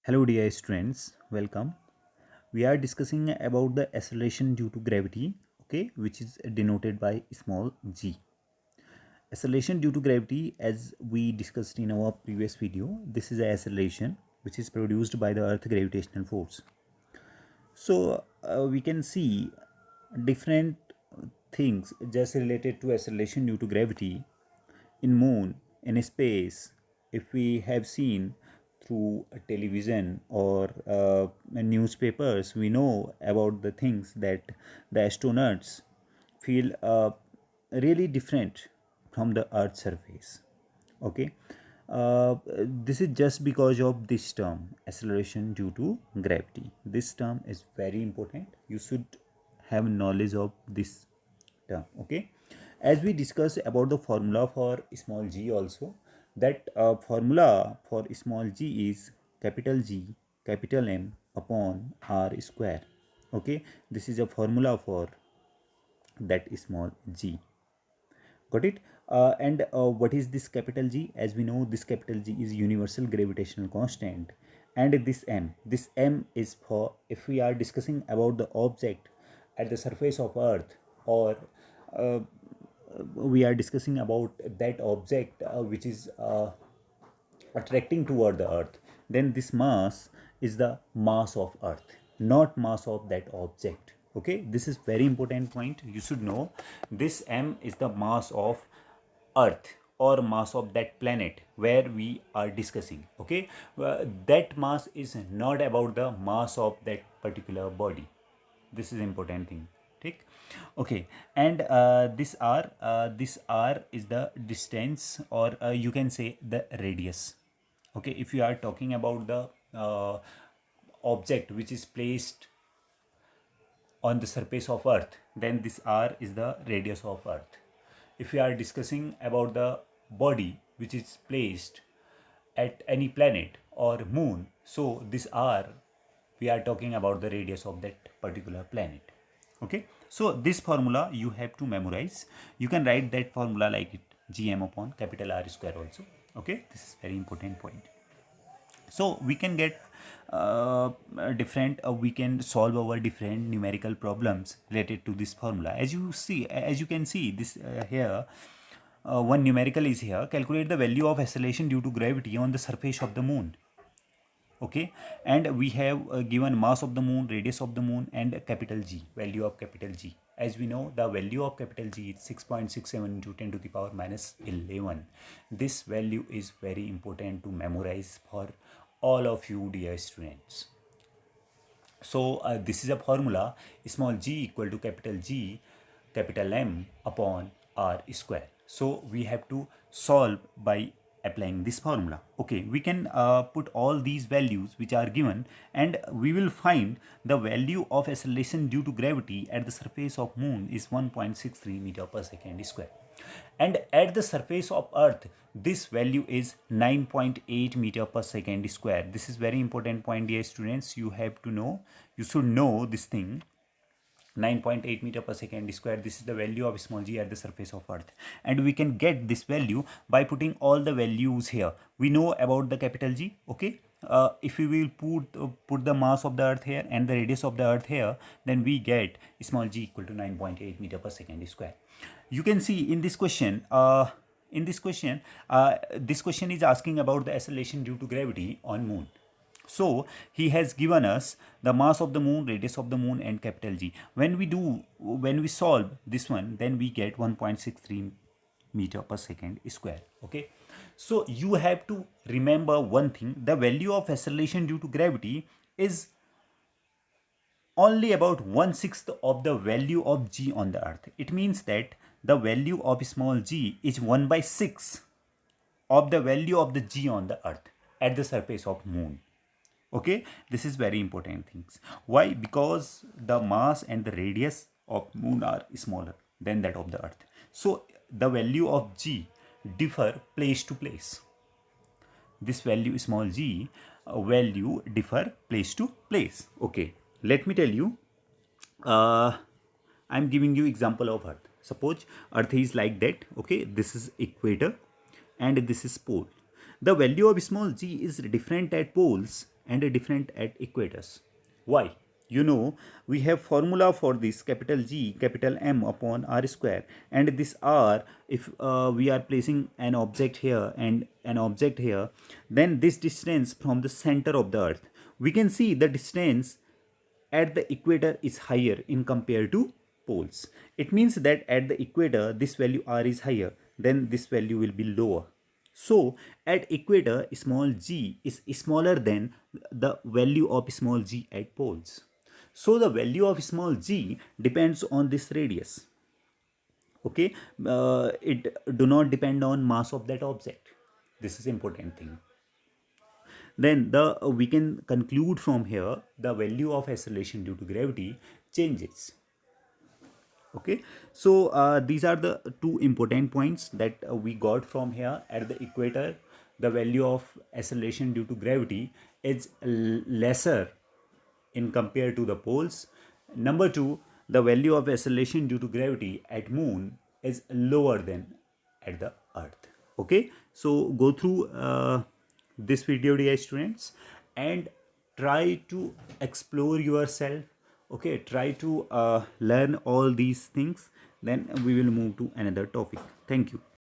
Hello dear students, welcome. We are discussing about the acceleration due to gravity, okay, which is denoted by small g. Acceleration due to gravity, as we discussed in our previous video, this is a acceleration which is produced by the earth gravitational force. So we can see different things just related to acceleration due to gravity in moon, in space. If we have seen through television or newspapers, we know about the things that the astronauts feel really different from the earth's surface. Okay. This is just because of this term, acceleration due to gravity. This term is very important. You should have knowledge of this term. Okay. As we discussed about the formula for small g also, that formula for small g is capital G capital M upon r square. Okay. This is a formula for that small g. Got it? And what is this capital G? As we know, this capital G is universal gravitational constant, and this M is for if we are discussing about the object at the surface of Earth, or uh, we are discussing about that object which is attracting toward the Earth, then this mass is the mass of Earth, not mass of that object. Okay, this is very important point. You should know this M is the mass of Earth or mass of that planet where we are discussing. Okay, that mass is not about the mass of that particular body. This is important thing. ठीक. Okay, and this r is the distance, or you can say the radius. Okay, if you are talking about the uh, object which is placed on the surface of Earth, then this r is the radius of Earth. If we are discussing about the body which is placed at any planet or moon, so this r, we are talking about the radius of that particular planet. Okay, so this formula you have to memorize. You can write that formula like it, gm upon capital R square also. Okay, this is very important point. So we can get different we can solve our different numerical problems related to this formula. As you can see this here, one numerical is here: calculate the value of acceleration due to gravity on the surface of the moon. Okay, and we have given mass of the moon, radius of the moon, and capital G, value of capital G. As we know, the value of capital G is 6.67 into 10 to the power minus 11. This value is very important to memorize for all of you dear students. So this is a formula: small g equal to capital G capital M upon R square. So we have to solve by applying this formula. Okay, we can put all these values which are given, and we will find the value of acceleration due to gravity at the surface of moon is 1.63 meter per second square, and at the surface of Earth this value is 9.8 meter per second square. This is very important point, dear students. You have to know, you should know this thing. 9.8 meter per second square, this is the value of small g at the surface of Earth, and we can get this value by putting all the values here. We know about the capital G. Okay, if we will put the mass of the Earth here and the radius of the Earth here, then we get small g equal to 9.8 meter per second square. You can see in this question, this question is asking about the acceleration due to gravity on moon. So he has given us the mass of the moon, radius of the moon, and capital G. When we solve this one, then we get 1.63 meter per second square. Okay, so you have to remember one thing: the value of acceleration due to gravity is only about 1/6 of the value of g on the Earth. It means that the value of small g is 1/6 of the value of the g on the Earth at the surface of moon. Okay, this is very important things. Why? Because the mass and the radius of moon are smaller than that of the Earth. So the value of g differ place to place. This value small g value differ place to place. Okay, let me tell you. I'm giving you example of Earth. Suppose Earth is like that. Okay, this is equator and this is pole. The value of small g is different at poles and different at equators. Why? You know, we have formula for this, capital G capital M upon R square, and this R, if we are placing an object here and an object here, then this distance from the center of the earth, we can see the distance at the equator is higher in compared to poles. It means that at the equator this value R is higher, then this value will be lower. So at equator small g is smaller than the value of small g at poles. So the value of small g depends on this radius. Okay, it do not depend on mass of that object. This is important thing. Then we can conclude from here the value of acceleration due to gravity changes. Okay, so these are the two important points that we got from here. At the equator, the value of acceleration due to gravity is lesser in compared to the poles. Number two, the value of acceleration due to gravity at moon is lower than at the earth. Okay, so go through this video, dear students, and try to explore yourself. Okay, try to learn all these things, then we will move to another topic. Thank you.